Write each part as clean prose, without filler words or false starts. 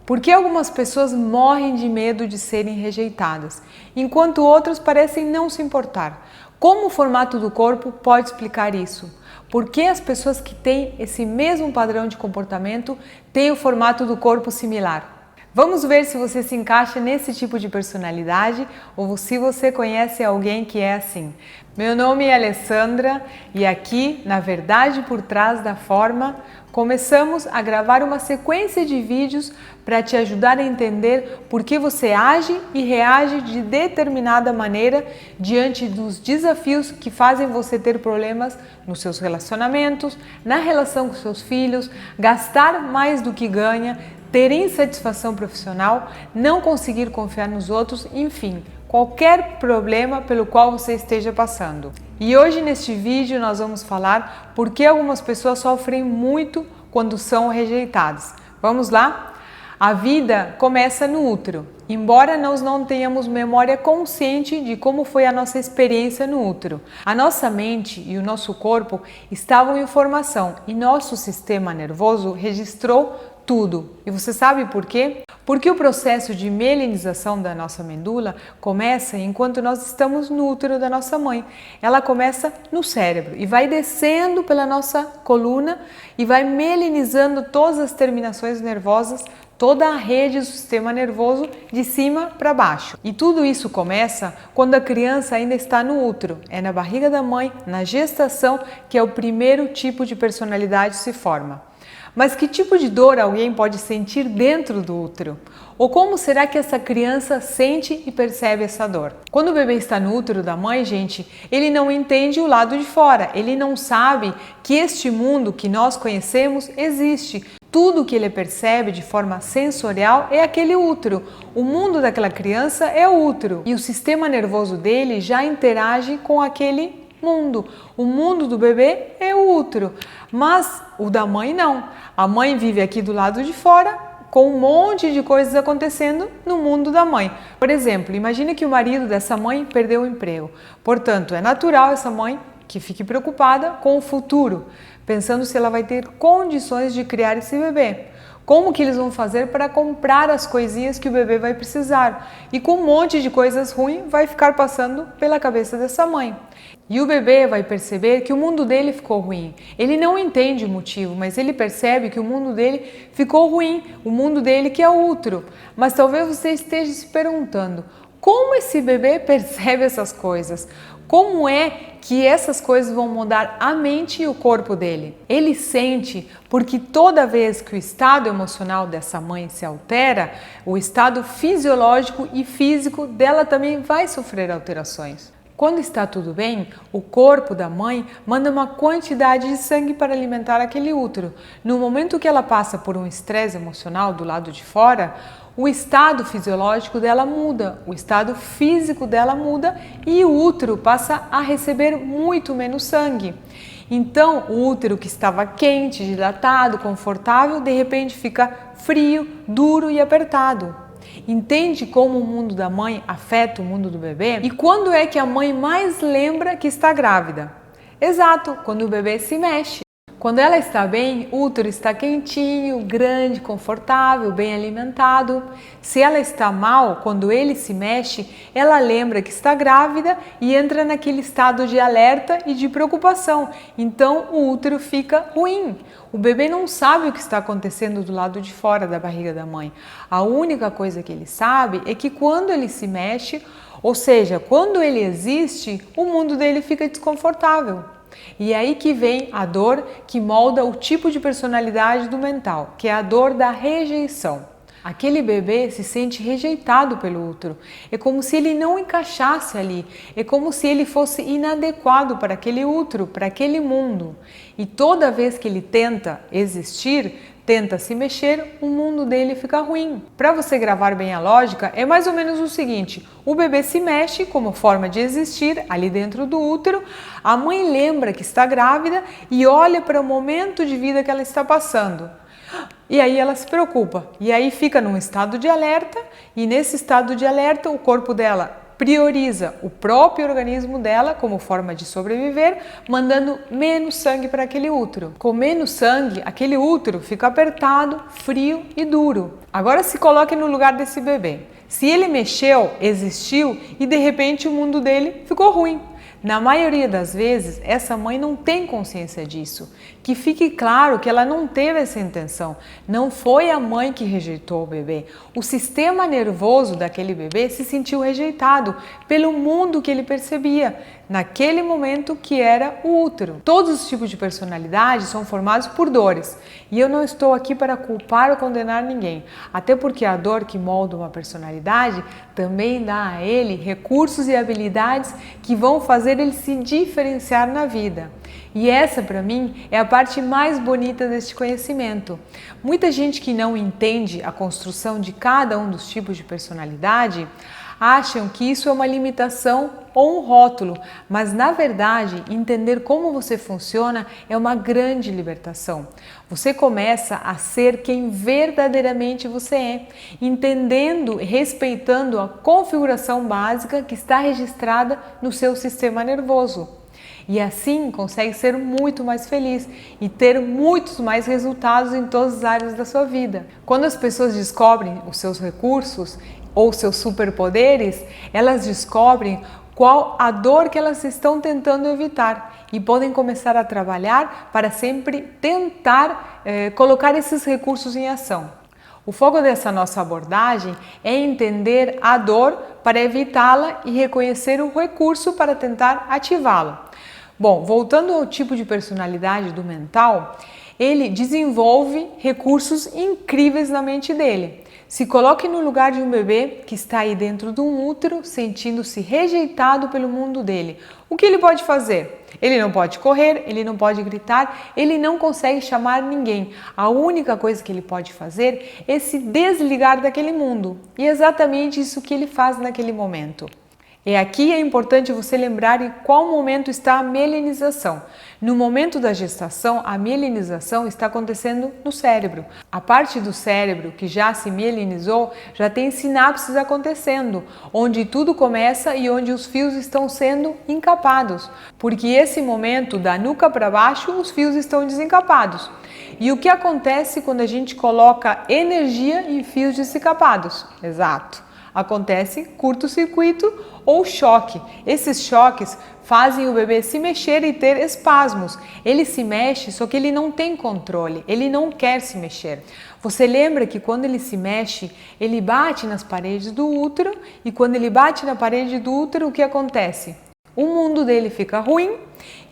Por que algumas pessoas morrem de medo de serem rejeitadas, enquanto outras parecem não se importar? Como o formato do corpo pode explicar isso? Por que as pessoas que têm esse mesmo padrão de comportamento têm o formato do corpo similar? Vamos ver se você se encaixa nesse tipo de personalidade ou se você conhece alguém que é assim. Meu nome é Alessandra e aqui, na Verdade por Trás da Forma, começamos a gravar uma sequência de vídeos para te ajudar a entender por que você age e reage de determinada maneira diante dos desafios que fazem você ter problemas nos seus relacionamentos, na relação com seus filhos, gastar mais do que ganha, ter insatisfação profissional, não conseguir confiar nos outros, enfim, qualquer problema pelo qual você esteja passando. E hoje neste vídeo nós vamos falar por que algumas pessoas sofrem muito quando são rejeitadas. Vamos lá? A vida começa no útero. Embora nós não tenhamos memória consciente de como foi a nossa experiência no útero, a nossa mente e o nosso corpo estavam em formação e nosso sistema nervoso registrou tudo. E você sabe por quê? Porque o processo de mielinização da nossa medula começa enquanto nós estamos no útero da nossa mãe. Ela começa no cérebro e vai descendo pela nossa coluna e vai mielinizando todas as terminações nervosas, toda a rede do sistema nervoso de cima para baixo. E tudo isso começa quando a criança ainda está no útero, é na barriga da mãe, na gestação, que é o primeiro tipo de personalidade que se forma. Mas que tipo de dor alguém pode sentir dentro do útero? Ou como será que essa criança sente e percebe essa dor? Quando o bebê está no útero da mãe, gente, ele não entende o lado de fora, ele não sabe que este mundo que nós conhecemos existe. Tudo que ele percebe de forma sensorial é aquele útero. O mundo daquela criança é o útero e o sistema nervoso dele já interage com aquele mundo. O mundo do bebê é o útero, mas o da mãe não. A mãe vive aqui do lado de fora com um monte de coisas acontecendo no mundo da mãe. Por exemplo, imagine que o marido dessa mãe perdeu o emprego. Portanto, é natural essa mãe que fique preocupada com o futuro, pensando se ela vai ter condições de criar esse bebê. Como que eles vão fazer para comprar as coisinhas que o bebê vai precisar? E com um monte de coisas ruins vai ficar passando pela cabeça dessa mãe. E o bebê vai perceber que o mundo dele ficou ruim. Ele não entende o motivo, mas ele percebe que o mundo dele ficou ruim, o mundo dele que é o útero. Mas talvez você esteja se perguntando, como esse bebê percebe essas coisas? Como é que essas coisas vão mudar a mente e o corpo dele? Ele sente porque toda vez que o estado emocional dessa mãe se altera, o estado fisiológico e físico dela também vai sofrer alterações. Quando está tudo bem, o corpo da mãe manda uma quantidade de sangue para alimentar aquele útero. No momento que ela passa por um estresse emocional do lado de fora, o estado fisiológico dela muda, o estado físico dela muda e o útero passa a receber muito menos sangue. Então, o útero que estava quente, dilatado, confortável, de repente fica frio, duro e apertado. Entende como o mundo da mãe afeta o mundo do bebê? E quando é que a mãe mais lembra que está grávida? Exato, quando o bebê se mexe. Quando ela está bem, o útero está quentinho, grande, confortável, bem alimentado. Se ela está mal, quando ele se mexe, ela lembra que está grávida e entra naquele estado de alerta e de preocupação. Então o útero fica ruim. O bebê não sabe o que está acontecendo do lado de fora da barriga da mãe. A única coisa que ele sabe é que quando ele se mexe, ou seja, quando ele existe, o mundo dele fica desconfortável. E é aí que vem a dor que molda o tipo de personalidade do mental, que é a dor da rejeição. Aquele bebê se sente rejeitado pelo útero. É como se ele não encaixasse ali. É como se ele fosse inadequado para aquele útero, para aquele mundo. E toda vez que ele tenta existir, tenta se mexer, o mundo dele fica ruim. Para você gravar bem a lógica, é mais ou menos o seguinte: o bebê se mexe como forma de existir ali dentro do útero, a mãe lembra que está grávida e olha para o momento de vida que ela está passando. E aí ela se preocupa, e aí fica num estado de alerta, e nesse estado de alerta o corpo dela prioriza o próprio organismo dela como forma de sobreviver, mandando menos sangue para aquele útero. Com menos sangue, aquele útero fica apertado, frio e duro. Agora se coloque no lugar desse bebê. Se ele mexeu, existiu e de repente o mundo dele ficou ruim. Na maioria das vezes, essa mãe não tem consciência disso. Que fique claro que ela não teve essa intenção. Não foi a mãe que rejeitou o bebê. O sistema nervoso daquele bebê se sentiu rejeitado pelo mundo que ele percebia, naquele momento que era o útero. Todos os tipos de personalidade são formados por dores. E eu não estou aqui para culpar ou condenar ninguém. Até porque a dor que molda uma personalidade também dá a ele recursos e habilidades que vão fazer ele se diferenciar na vida. E essa, para mim, é a parte mais bonita deste conhecimento. Muita gente que não entende a construção de cada um dos tipos de personalidade acham que isso é uma limitação ou um rótulo, mas na verdade, entender como você funciona é uma grande libertação. Você começa a ser quem verdadeiramente você é, entendendo e respeitando a configuração básica que está registrada no seu sistema nervoso. E assim consegue ser muito mais feliz e ter muitos mais resultados em todas as áreas da sua vida. Quando as pessoas descobrem os seus recursos ou seus superpoderes, elas descobrem qual a dor que elas estão tentando evitar e podem começar a trabalhar para sempre tentar colocar esses recursos em ação. O foco dessa nossa abordagem é entender a dor para evitá-la e reconhecer o recurso para tentar ativá-la. Bom, voltando ao tipo de personalidade do mental, ele desenvolve recursos incríveis na mente dele. Se coloque no lugar de um bebê que está aí dentro de um útero, sentindo-se rejeitado pelo mundo dele. O que ele pode fazer? Ele não pode correr, ele não pode gritar, ele não consegue chamar ninguém. A única coisa que ele pode fazer é se desligar daquele mundo. E é exatamente isso que ele faz naquele momento. E aqui é importante você lembrar em qual momento está a mielinização. No momento da gestação, a mielinização está acontecendo no cérebro. A parte do cérebro que já se mielinizou já tem sinapses acontecendo, onde tudo começa e onde os fios estão sendo encapados, porque esse momento da nuca para baixo os fios estão desencapados. E o que acontece quando a gente coloca energia em fios desencapados? Exato. Acontece curto-circuito ou choque. Esses choques fazem o bebê se mexer e ter espasmos. Ele se mexe, só que ele não tem controle, ele não quer se mexer. Você lembra que quando ele se mexe, ele bate nas paredes do útero e quando ele bate na parede do útero, o que acontece? O mundo dele fica ruim,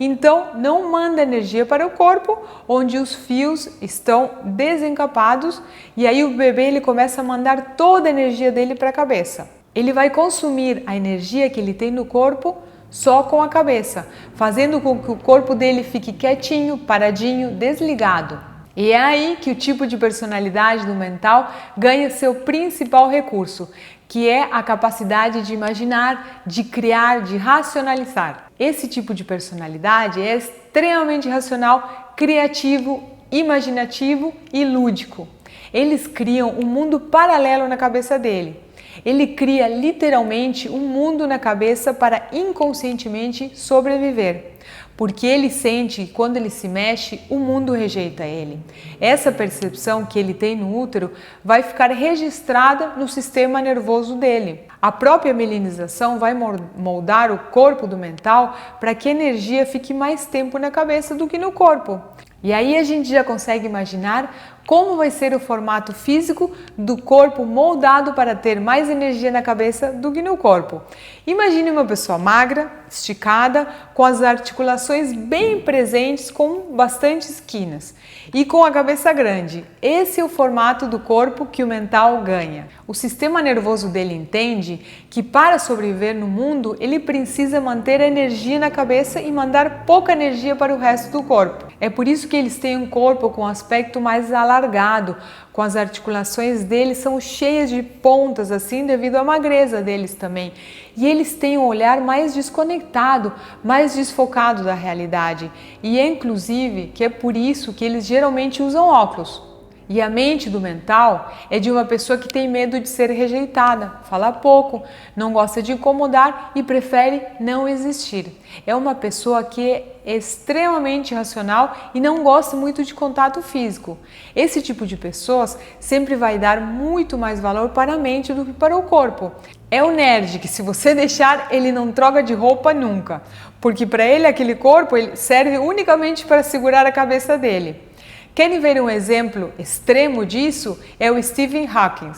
então não manda energia para o corpo, onde os fios estão desencapados e aí o bebê ele começa a mandar toda a energia dele para a cabeça. Ele vai consumir a energia que ele tem no corpo só com a cabeça, fazendo com que o corpo dele fique quietinho, paradinho, desligado. E é aí que o tipo de personalidade do mental ganha seu principal recurso, que é a capacidade de imaginar, de criar, de racionalizar. Esse tipo de personalidade é extremamente racional, criativo, imaginativo e lúdico. Eles criam um mundo paralelo na cabeça dele. Ele cria literalmente um mundo na cabeça para inconscientemente sobreviver. Porque ele sente que quando ele se mexe, o mundo rejeita ele. Essa percepção que ele tem no útero vai ficar registrada no sistema nervoso dele. A própria mielinização vai moldar o corpo do mental para que a energia fique mais tempo na cabeça do que no corpo. E aí a gente já consegue imaginar como vai ser o formato físico do corpo moldado para ter mais energia na cabeça do que no corpo. Imagine uma pessoa magra, esticada, com as articulações bem presentes, com bastante esquinas e com a cabeça grande. Esse é o formato do corpo que o mental ganha. O sistema nervoso dele entende que para sobreviver no mundo, ele precisa manter a energia na cabeça e mandar pouca energia para o resto do corpo. É por isso que eles têm um corpo com aspecto mais alargado, com as articulações deles são cheias de pontas assim devido à magreza deles também. E eles têm um olhar mais desconectado, mais desfocado da realidade. E é inclusive que é por isso que eles geralmente usam óculos. E a mente do mental é de uma pessoa que tem medo de ser rejeitada, fala pouco, não gosta de incomodar e prefere não existir. É uma pessoa que é extremamente racional e não gosta muito de contato físico. Esse tipo de pessoas sempre vai dar muito mais valor para a mente do que para o corpo. É o nerd que, se você deixar, ele não troca de roupa nunca, porque para ele aquele corpo ele serve unicamente para segurar a cabeça dele. Querem ver um exemplo extremo disso? É o Stephen Hawking.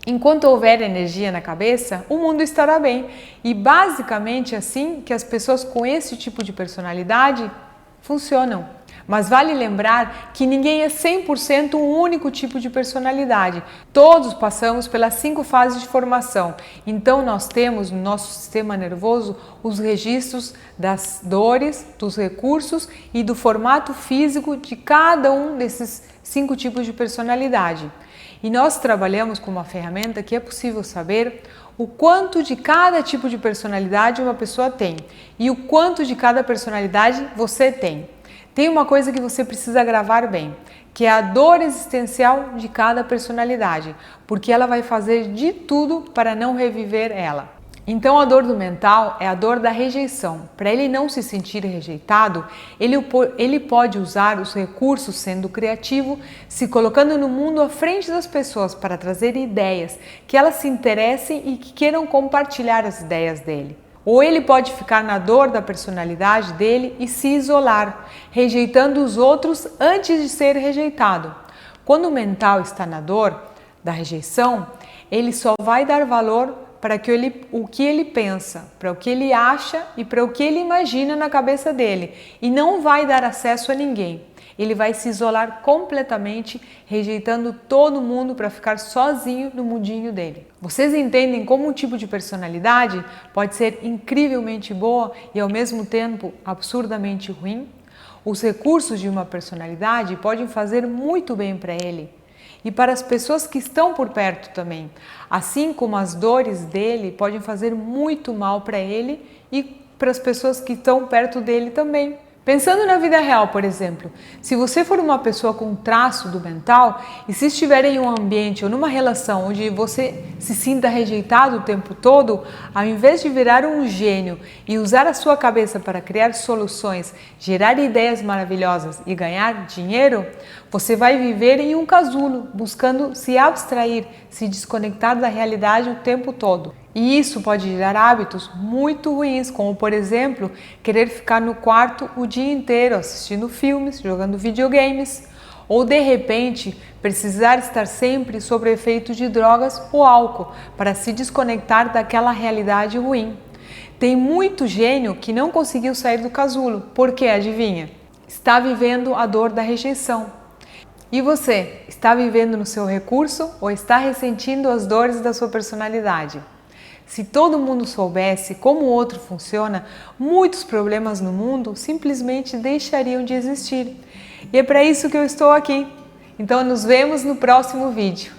Enquanto houver energia na cabeça, o mundo estará bem. E basicamente assim que as pessoas com esse tipo de personalidade funcionam. Mas vale lembrar que ninguém é 100% um único tipo de personalidade. Todos passamos pelas 5 fases de formação. Então nós temos no nosso sistema nervoso os registros das dores, dos recursos e do formato físico de cada um desses 5 tipos de personalidade. E nós trabalhamos com uma ferramenta que é possível saber o quanto de cada tipo de personalidade uma pessoa tem e o quanto de cada personalidade você tem. Tem uma coisa que você precisa gravar bem, que é a dor existencial de cada personalidade, porque ela vai fazer de tudo para não reviver ela. Então a dor do mental é a dor da rejeição. Para ele não se sentir rejeitado, ele pode usar os recursos sendo criativo, se colocando no mundo à frente das pessoas para trazer ideias, que elas se interessem e que queiram compartilhar as ideias dele. Ou ele pode ficar na dor da personalidade dele e se isolar, rejeitando os outros antes de ser rejeitado. Quando o mental está na dor da rejeição, ele só vai dar valor para o que ele pensa, para o que ele acha e para o que ele imagina na cabeça dele, e não vai dar acesso a ninguém. Ele vai se isolar completamente, rejeitando todo mundo para ficar sozinho no mundinho dele. Vocês entendem como um tipo de personalidade pode ser incrivelmente boa e ao mesmo tempo absurdamente ruim? Os recursos de uma personalidade podem fazer muito bem para ele e para as pessoas que estão por perto também, assim como as dores dele podem fazer muito mal para ele e para as pessoas que estão perto dele também. Pensando na vida real, por exemplo, se você for uma pessoa com traço do mental e se estiver em um ambiente ou numa relação onde você se sinta rejeitado o tempo todo, ao invés de virar um gênio e usar a sua cabeça para criar soluções, gerar ideias maravilhosas e ganhar dinheiro, você vai viver em um casulo, buscando se abstrair, se desconectar da realidade o tempo todo. E isso pode gerar hábitos muito ruins, como por exemplo, querer ficar no quarto o dia inteiro assistindo filmes, jogando videogames, ou de repente precisar estar sempre sob o efeito de drogas ou álcool para se desconectar daquela realidade ruim. Tem muito gênio que não conseguiu sair do casulo, porque, adivinha? Está vivendo a dor da rejeição. E você, está vivendo no seu recurso ou está ressentindo as dores da sua personalidade? Se todo mundo soubesse como o outro funciona, muitos problemas no mundo simplesmente deixariam de existir. E é para isso que eu estou aqui. Então nos vemos no próximo vídeo.